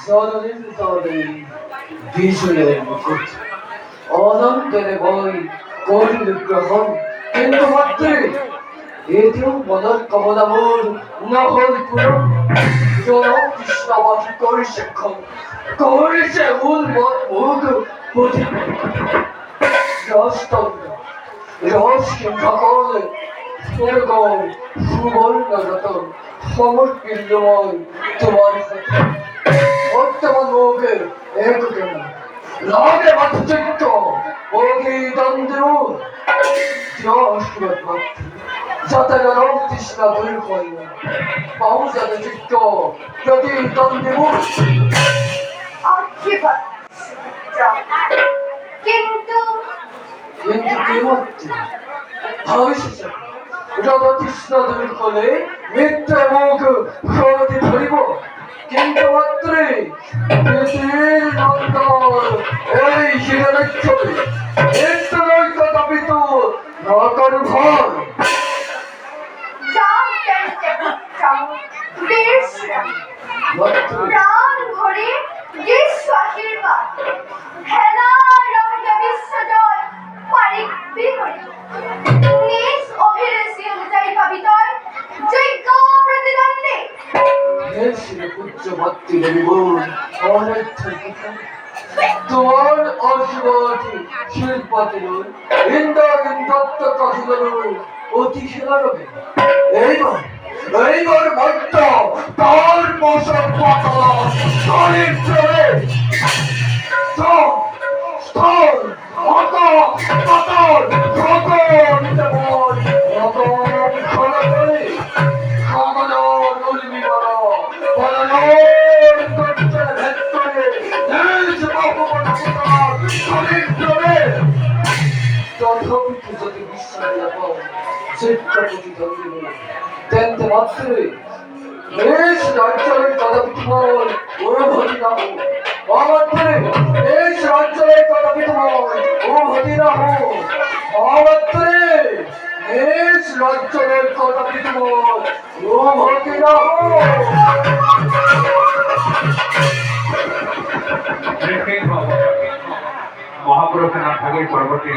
저는 비수의 무엇 어넌들의 거의 거리를 끌어선 겐토마트를 এটিও মদত কমদামোর নহল পুরো জন কৃষ্ণবাদ করিছে করিছে উল মত মুখ বুঝি রস্তন্দ্র রসকে সকলে সুরগম সুবর্ণ রতন সমর্পিল্যময় তোমার বর্তমান মুখে একজন লাগে মাতৃত্ব বগি দ্বন্দ্ব যশোর মাতৃ যাতায়াত তৃষ্ণা দূর হয় পাউজাতে চিত্ত প্রতিদ্বন্দ্বী কিন্তু কিন্তু কি হচ্ছে ভবিষ্যৎ জগতৃষ্ণ দূর হলে নিত্য মুখ সরতি ধরিব কিন্তু মাত্রে পৃথিবীর নন্দন এই হিরণেশ্বরে নিত্য নৈক দাবিত নকর ঘর প্রাণ ভরে বিশ্ব আশীর্বাদ হেলা রঙে বিশ্বজয় পারিক বিপরীত নিজ অভিরেসি অনুযায়ী কবিতায় যোগ্য প্রতিদ্বন্দ্বী উচ্চ ভক্তি দেবীবর অনেক তোমার অশুভটি শিল্পতির ইন্দ্রত্ব কথিত অতি সেনারবে এইবার মধ্য তার পোষক পাতলা চরিত্রে স্থল অতল সকল দেবন রতন খলকরে সমাদর উর্মিবর বলনোর কচ্চর ভেত্তরে দেশ বাহুবনতার চরিত্রে তথাপি যদি বিশ্বাস পাও চিত্রপতি ধরিব তেন্তে মাত্রে দেশ রাজ্যের কদাপিতমল অনুভূতি নাহ অমাত্রে দেশ রাজ্যের কদাপিতমল অনুভূতি নাহ অমাত্রে দেশ রাজ্যের কদাপিতমল অনুভূতি নাহ মহাপুরুষের নাম থাকে পরবর্তী